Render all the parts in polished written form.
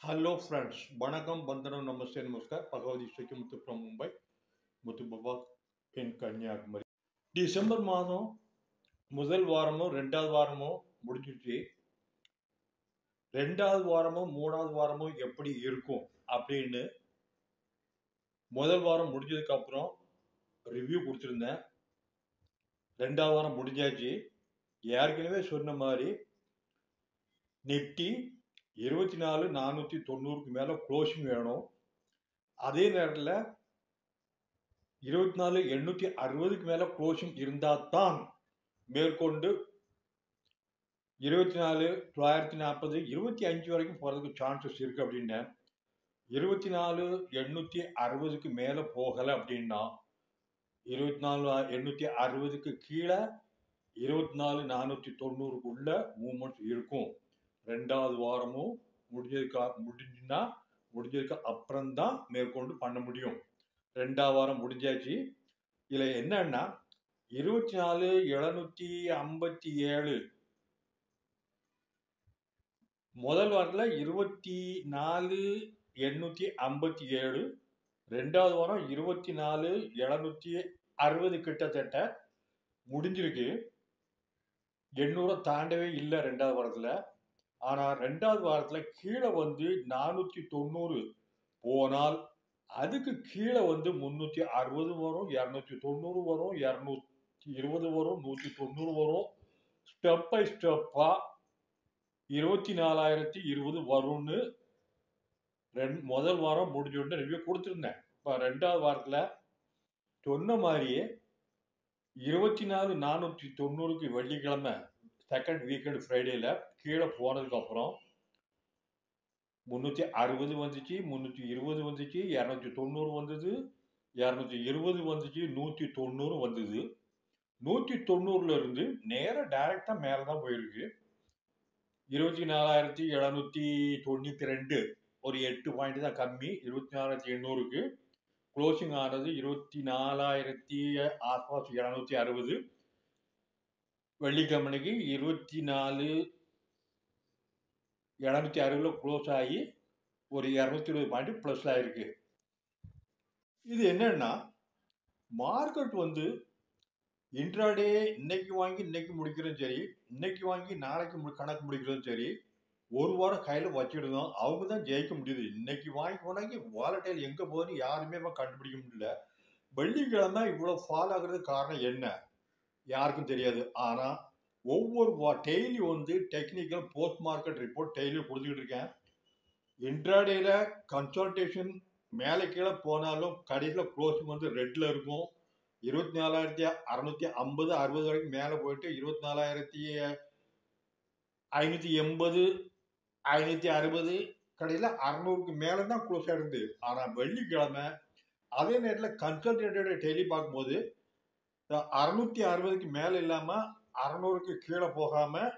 Hello friends, வணக்கம் வந்தனம் நமஸ்தே நமஸ்கார் பகவதி ஸ்ரீக்கு முத்து from மும்பை முத்து பாபா in கன்னியாகுமரி. டிசம்பர் மாதம் முதல் வாரமோ ரெண்டாவது வாரமோ முடிஞ்சிச்சு. ரெண்டாவது வாரமோ மூணாவது வாரமோ எப்படி இருக்கும் அப்படின்னு முதல் வாரம் முடிஞ்சதுக்கு அப்புறம் ரிவ்யூ கொடுத்துருந்தேன். ரெண்டாவது வாரம் முடிஞ்சாச்சு. ஏற்கனவே சொன்ன மாதிரி நிப்டி 24,490க்கு மேலே க்ளோசிங் வேணும். அதே நேரத்தில் 24,860க்கு மேலே க்ளோசிங் இருந்தால் தான் மேற்கொண்டு 24,940 25 வரைக்கும் போகிறதுக்கு சான்சஸ் இருக்குது அப்படின்னேன். 24,860க்கு மேலே போகலை அப்படின்னா 24,860க்கு கீழே 24,490க்குள்ள மூவ்மெண்ட்ஸ் இருக்கும். ரெண்டாவது வாரமும் முடிஞ்சதுக்கு அப்புறம்தான் மேற்கொண்டு பண்ண முடியும். ரெண்டாவது வாரம் முடிஞ்சாச்சு. இதில் என்னன்னா 24,757 முதல் வாரத்தில் 24,857 ரெண்டாவது வாரம் 24,760 கிட்டத்தட்ட முடிஞ்சிருக்கு. 800 தாண்டவே இல்லை ரெண்டாவது வாரத்தில். ஆனால் ரெண்டாவது வாரத்தில் கீழே வந்து 490 போனால் அதுக்கு கீழே வந்து 360 வரும், 290 வரும், 220 வரும், 190 வரும். ஸ்டெப் பை ஸ்டெப்பாக 24,020 வரும்னு முதல் வாரம் முடிஞ்சோடனே ரிவ்யூ கொடுத்துருந்தேன். இப்போ ரெண்டாவது வாரத்தில் சொன்ன மாதிரியே 24,490க்கு வெள்ளிக்கிழமை செகண்ட் வீக்கெண்ட் ஃப்ரைடேல கீழே போனதுக்கப்புறம் 360 வந்துச்சு, 320 வந்துச்சு, 290 வந்தது, 220 வந்துச்சு, 190 வந்தது. 190ல இருந்து நேராக டைரக்டாக மேலே தான் போயிருக்கு. 24,792 ஒரு 8 பாயிண்ட் தான் கம்மி. 24,800க்கு க்ளோசிங் ஆனது 24,000 ஆஸ்பாஸ் 760. வெள்ளிக்கிழமைக்கு 24,760 க்ளோஸ் ஆகி ஒரு 220 பாயிண்ட் ப்ளஸ் ஆகிருக்கு. இது என்னன்னா மார்க்கெட் வந்து இன்ட்ராடே இன்னைக்கு வாங்கி இன்னைக்கு முடிக்கிறதும் சரி, இன்னைக்கு வாங்கி நாளைக்கு கணக்கு முடிக்கிறதும் சரி, ஒரு வாரம் கையில் வச்சுடுதோம். அவங்க தான் ஜெயிக்க முடியுது. இன்னைக்கு வாங்கி வாலட்டைல் எங்கே போகுதுன்னு யாருமே கண்டுபிடிக்க முடியல. வெள்ளிக்கிழமை இவ்வளோ ஃபால் ஆகுறதுக்கு காரணம் என்ன யாருக்கும் தெரியாது. ஆனால் ஒவ்வொரு டெய்லி வந்து technical post market report daily கொடுத்துக்கிட்டு இருக்கேன். இன்ட்ராடேல கன்சல்டேஷன் மேலே கீழே போனாலும் கடைசியில் க்ளோசிங் வந்து ரெட்டில் இருக்கும். 24,650 60 வரைக்கும் மேலே போயிட்டு 24,580 560 கடையில் 600க்கு மேலே தான் க்ளோஸ் ஆகிருந்து. ஆனால் வெள்ளிக்கிழமை அதே நேரத்தில் கன்சல்டேட்டோட டெய்லி பார்க்கும்போது 660க்கு மேலே இல்லாமல் 600க்கு கீழே போகாமல்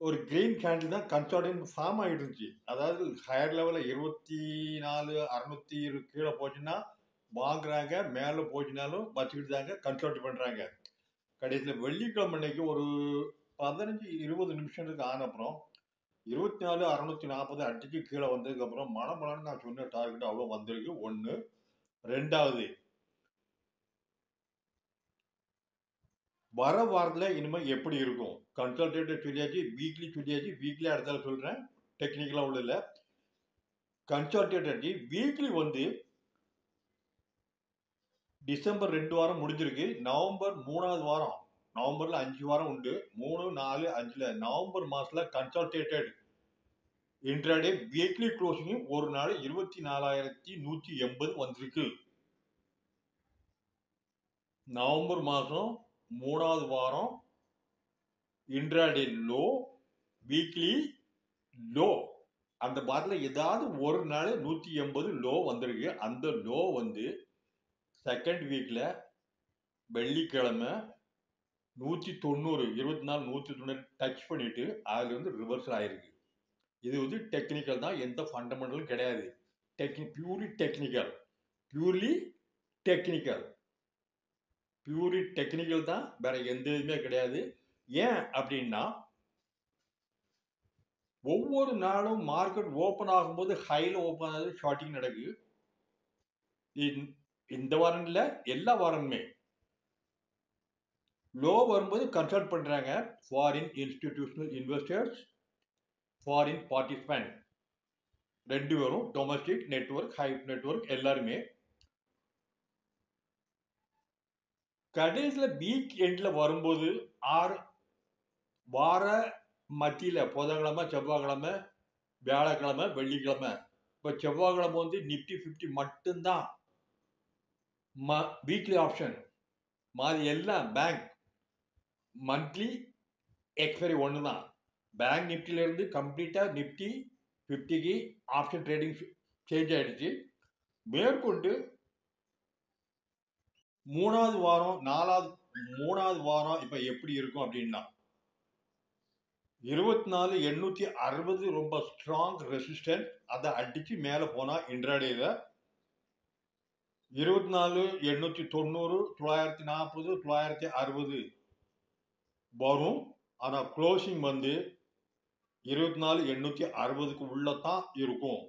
ஒரு கிரீன் கேண்டில் தான் கன்சல்டேட் ஃபார்ம் ஆகிட்டு இருந்துச்சு. அதாவது ஹையர் லெவலில் 24,600 கீழே போச்சுன்னா வாங்குறாங்க, மேலே போச்சுனாலும் வச்சுக்கிட்டு தாங்க கன்சல்ட் பண்ணுறாங்க. கடைசியில் வெள்ளிக்கிழமை அன்னைக்கு ஒரு 15-20 நிமிஷத்துக்கு ஆன அப்புறம் 24,640 அடிச்சு கீழே வந்ததுக்கப்புறம் மழை நான் சொன்ன டார்கெட் அவ்வளோ வந்திருக்கு. ஒன்று. ரெண்டாவது, வர வாரத்தில் இனிமேல் எப்படி இருக்கும் கன்சல்டேட்டிவ் சொல்லியாச்சு, வீக்லி சொல்லியாச்சு. வீக்லி அடுத்தால சொல்கிறேன், டெக்னிக்கலாக உள்ள கன்சல்டேட்டிவ் வீக்லி வந்து டிசம்பர் 2 வாரம் முடிஞ்சிருக்கு. நவம்பர் 3வது வாரம், நவம்பரில் 5 வாரம் உண்டு. 3, 4, 5 நவம்பர் மாதத்தில் கன்சல்டேட்டட் இன்ட்ராடே வீக்லி க்ளோசிங் ஒரு நாள் 24,180 வந்திருக்கு. நவம்பர் மாதம் 3வது வாரம் இன்ட்ராடே லோ, வீக்லி லோ. அந்த பாட்டில் ஏதாவது ஒரு நாள் 180 லோ வந்திருக்கு. அந்த லோ வந்து செகண்ட் வீக்கில் வெள்ளிக்கிழமை 190 190 டச் பண்ணிட்டு அதில் வந்து ரிவர்சல் ஆயிருக்கு. இது வந்து டெக்னிக்கல் தான், எந்த ஃபண்டமெண்டலும் கிடையாது. பியூர்லி டெக்னிக்கல் தான், வேற எந்த இதுவுமே கிடையாது. ஏன் அப்படின்னா ஒவ்வொரு நாளும் மார்க்கெட் ஓப்பன் ஆகும்போது ஹையில் ஓப்பன் ஆகுது, ஷார்ட்டிங் நடக்குது. இந்த வாரம் இல்லை, எல்லா வாரமுமே லோ வரும்போது கன்சல்ட் பண்ணுறாங்க foreign institutional investors, foreign participant ரெண்டு பேரும், டொமஸ்டிக் நெட்வொர்க், ஹை நெட்வொர்க் எல்லாருமே. கடைசியில் வீக் எண்டில் வரும்போது வார மத்தியில் புதன்கிழமை, செவ்வாய்க்கிழமை, வியாழக்கிழமை, வெள்ளிக்கிழமை. இப்போ செவ்வாய்க்கிழமை வந்து நிஃப்டி 50 மட்டும்தான் வீக்லி ஆப்ஷன். மாதி எல்லாம் பேங்க் மந்த்லி எக்ஸ்பைரி ஒன்று தான். பேங்க் நிஃப்டியிலேருந்து கம்ப்ளீட்டாக நிஃப்டி 50க்கு ஆப்ஷன் ட்ரேடிங் சேஞ்ச் ஆகிடுச்சு. மேற்கொண்டு மூணாவது வாரம் இப்போ எப்படி இருக்கும் அப்படின்னா 24,860 ரொம்ப ஸ்ட்ராங் ரெசிஸ்டன்ஸ். அதை அடித்து மேலே போனால் இன்ட்ராடேல 24,890, 940, 960 வரும். ஆனால் க்ளோசிங் வந்து 24,860க்கு உள்ளதான் இருக்கும்.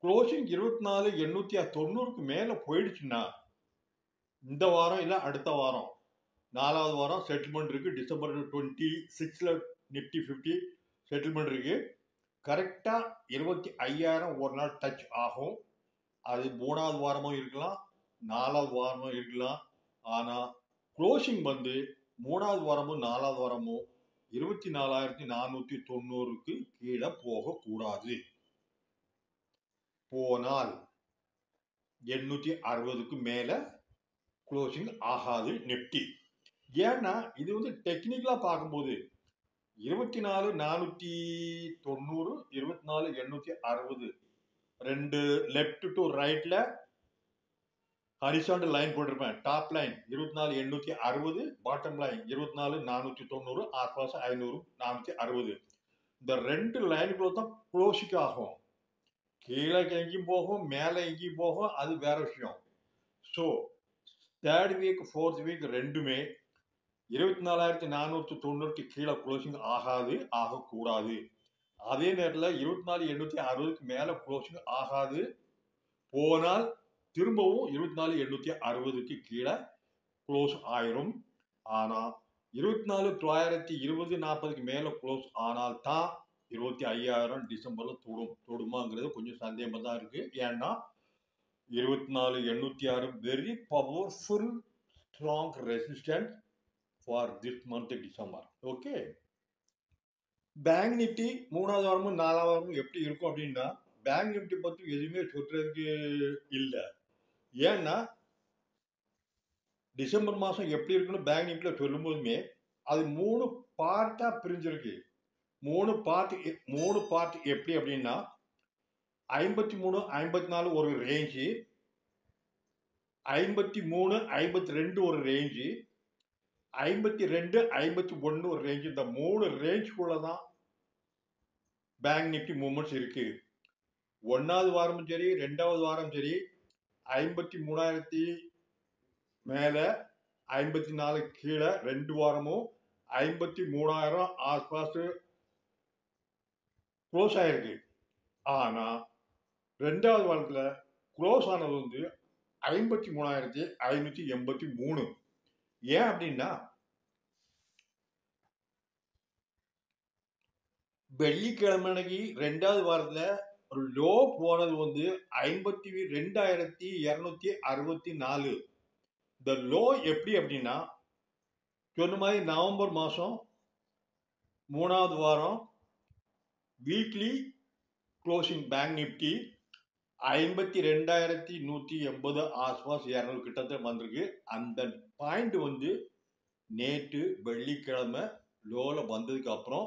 க்ளோசிங் 24,890க்கு மேலே போயிடுச்சுன்னா இந்த வாரம் இல்லை அடுத்த வாரம் 4வது வாரம் செட்டில்மெண்ட் இருக்குது. டிசம்பர் 26ல் நிஃப்டி 50 செட்டில்மெண்ட் இருக்குது. கரெக்டாக 25,000 ஒரு நாள் டச் ஆகும். அது 3வது வாரமும் இருக்கலாம், 4வது வாரமும் இருக்கலாம். ஆனால் க்ளோசிங் வந்து 3வது வாரமும் 4வது வாரமும் 24,490க்கு கீழே போகக்கூடாது. போனால் 860க்கு மேலே க்ளோசிங் ஆகாது நிஃப்டி. ஏன்னா இது வந்து டெக்னிக்கலாக பார்க்கும்போது 24,490, 24,860 ரெண்டு லெஃப்ட் டு ரைட்டில் ஹரிசாண்டல் லைன் போட்டிருப்பேன். Top line 24,860, bottom line 24,490, ஆஸ்பாஸ் 500, 460. இந்த ரெண்டு லைனுக்குள்ள தான் க்ளோசிங் ஆகும். கீழே எங்கேயும் போகும், மேலே எங்கேயும் போகும், அது வேற விஷயம். So third week, fourth week ரெண்டுமே 24,490க்கு கீழே க்ளோசிங் ஆகக்கூடாது. அதே நேரத்தில் 24,860க்கு மேலே க்ளோசிங் ஆகாது. போனால் திரும்பவும் 24,860க்கு கீழே க்ளோஸ் ஆயிரும். ஆனால் 24,920, 40க்கு மேலே க்ளோஸ் ஆனால் தான் 25,000 டிசம்பரில் தொடுமாங்கிறது கொஞ்சம் சந்தேகமாக தான் இருக்குது. ஏன்னா 24,806 very powerful strong resistance for this month December. Okay, bank Nifty 3வது வாரமும் 4வது வாரமும் எப்படி இருக்கும் அப்படின்னா பேங்க் நிஃப்டி பற்றி எதுவுமே சொல்றதுக்கு இல்லை. ஏன்னா டிசம்பர் மாதம் எப்படி இருக்குன்னு பேங்க் நிஃப்டியில் சொல்லும் போதுமே அது 3 பார்ட்டாக பிரிஞ்சிருக்கு. 3 பார்ட் எப்படி அப்படின்னா 53, 54 ஒரு ரேஞ்சு, 53, 52 ஒரு ரேஞ்சு, 52, 51 ஒரு ரேஞ்சு. இந்த 3 ரேஞ்சுக்குள்ள தான் பேங்க் நிஃப்டி மூவ்மெண்ட்ஸ் இருக்கு. 1வது வாரமும் சரி, 2வது வாரம் சரி 53,000 மேலே, 54 கீழே 2 வாரமும் 53,000 ஆஸ்பாஸ் க்ளோஸ் ஆயிருக்கு. ஆனால் 2வது வாரத்தில் க்ளோஸ் ஆனது வந்து 53,583. ஏன் அப்படின்னா வெள்ளிக்கிழமை அன்னைக்கு 2வது வாரத்தில் ஒரு லோ போனது வந்து 52,264. இந்த லோ எப்படி அப்படின்னா சொன்ன மாதிரி நவம்பர் மாதம் 3வது வாரம் வீக்லி க்ளோசிங் பேங்க் நிஃப்டி 52,180 ஆஸ்பாஸ் 200 கிட்டத்தட்ட வந்திருக்கு. அந்த பாயிண்ட் வந்து நேற்று வெள்ளிக்கிழமை லோவில் வந்ததுக்கு அப்புறம்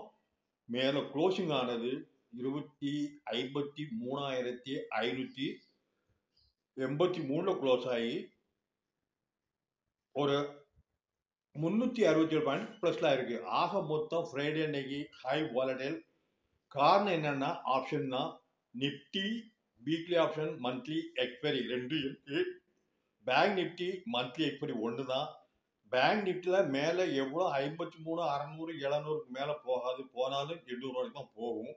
மேலே க்ளோசிங் ஆனது 53,583 க்ளோஸ் ஆகி ஒரு 367 பாயிண்ட் ப்ளஸில் இருக்குது. ஆக மொத்தம் ஃப்ரைடே அன்னைக்கு ஹை வாலடைல். காரணம் என்னென்னா ஆப்ஷன் தான். Nifty weekly option, monthly expiry ரெண்டு இருக்குது. பேங்க் நிஃப்டி மந்த்லி எக்ஸ்பைரி ஒன்று தான். பேங்க் நிஃப்டியில் மேலே எவ்வளோ 53,600, 700க்கு மேலே போகாது. போனாலும் 800 வரைக்கும் தான் போகும்.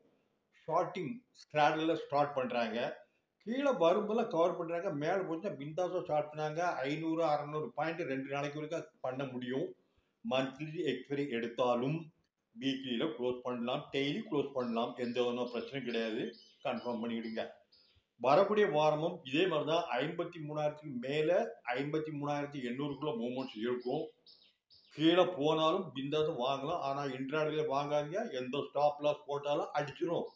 ஷார்ட்டிங் ஸ்ட்ராடலில் ஸ்டார்ட் பண்ணுறாங்க. கீழே வரும்போது கவர் பண்ணுறாங்க. மேலே கொஞ்சம் பிந்தாஸாக ஸ்டார்ட் பண்ணாங்க. 500 600 பாயிண்ட் 2 நாளைக்கு வரைக்கும் பண்ண முடியும். மந்த்லி எக்ஸ்பைரி எடுத்தாலும் வீக்லியில் க்ளோஸ் பண்ணலாம், டெய்லி க்ளோஸ் பண்ணலாம். எந்த ஒன்றும் பிரச்சனையும் கிடையாது. கன்ஃபார்ம் பண்ணிவிடுங்க. வரக்கூடிய வாரமும் இதே மாதிரி தான் 53,000க்கு மேலே 53,800க்குள்ள மூவ்மெண்ட்ஸ் இருக்கும். கீழே போனாலும் பிந்தாஸும் வாங்கலாம். ஆனால் இன்ட்ராடேல வாங்காதீங்க. எந்த ஸ்டாப் லாஸ் போட்டாலும் அடிச்சிடும்.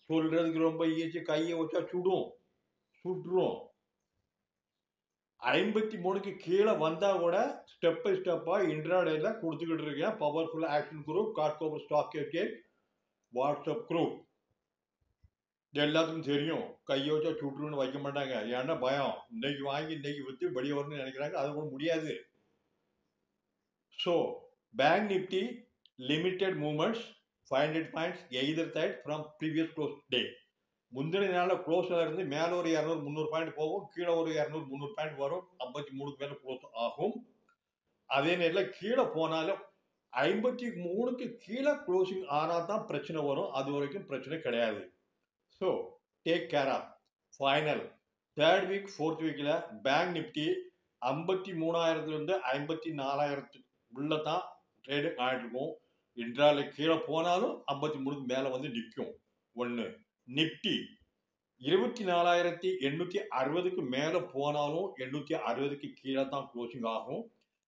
சொல்றதுக்கு ரொம்ப ஈஸி. கையை வச்சா சுட்டுரும். 53க்கு கீழே வந்தா கூட ஸ்டெப் பை ஸ்டெப்பா இன்ட்ராடேல கொடுத்துக்கிட்டு இருக்கேன். Powerful action group, Ghatkopar stock exchange, WhatsApp group. எல்லாத்துக்கும் தெரியும். கையை வச்சா சுட்டுருன்னு வைக்க மாட்டாங்க. ஏன்னா பயம். இன்னைக்கு வாங்கி இன்னைக்கு விற்று வெளியே வரணும்னு நினைக்கிறாங்க. அது கூட முடியாது. So bank Nifty limited movements 500 points either side from previous close day. முந்தின நாளில் க்ளோஸில் இருந்து மேலே ஒரு 200-300 பாயிண்ட் போகும். கீழே ஒரு 200-300 பாயிண்ட் வரும். 53க்கு மேலே க்ளோஸ் ஆகும். அதே நேரத்தில் கீழே போனாலும் 53க்கு கீழே க்ளோசிங் ஆனால் தான் பிரச்சனை வரும். அது வரைக்கும் பிரச்சனை கிடையாது. So take care of. Final 3rd week 4th வீக்கில் பேங்க் நிஃப்டி 53,000லேருந்து 54,000 உள்ள தான் ட்ரேடு ஆகிட்டு இருக்கும். இன்ட்ரால கீழே போனாலும் 53க்கு மேலே வந்து நிற்கும். ஒன்று. நிஃப்டி 24,860க்கு மேலே போனாலும் 860க்கு கீழே தான் க்ளோசிங் ஆகும்.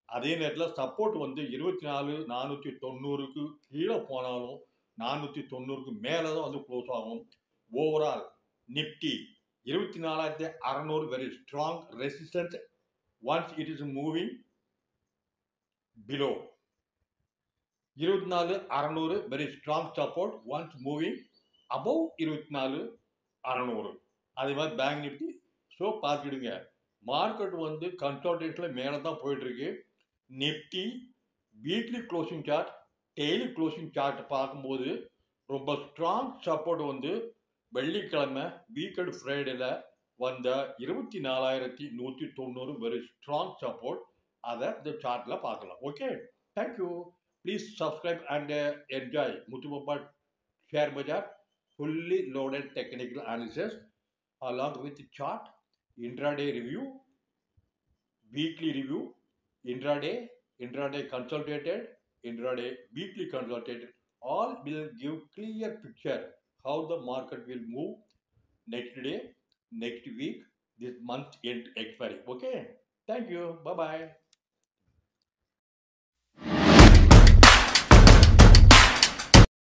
அதே நேரத்தில் சப்போர்ட் வந்து 24,490க்கு கீழே போனாலும் 490க்கு மேலே தான் வந்து க்ளோஸ் ஆகும். Overall Nifty 24,600 very strong resistant once it is moving below. 24,600 very strong support once moving above 24,600. அதே மாதிரி பேங்க் நிஃப்டி. ஸோ பார்த்துடுங்க. மார்க்கெட் வந்து கன்சால்டேஷனில் மேலே தான் போயிட்டு இருக்கு. Nifty weekly closing chart, daily closing chart பார்க்கும்போது ரொம்ப ஸ்ட்ராங் சப்போர்ட் வந்து வெள்ளிக்கிழமை வீக்கெண்ட் ஃப்ரைடேல வந்த 24,190 வெரி ஸ்ட்ராங் சப்போர்ட். அதை இந்த சார்ட்டில் பார்க்கலாம். Okay, thank you. Please subscribe and enjoy Muthu Baba Share Bazaar fully loaded technical analysis along with chart, intraday review, weekly review, intraday consolidated, intraday weekly consolidated. All will give clear picture how the market will move next day, next week, this month end expiry. Okay, thank you. Bye bye.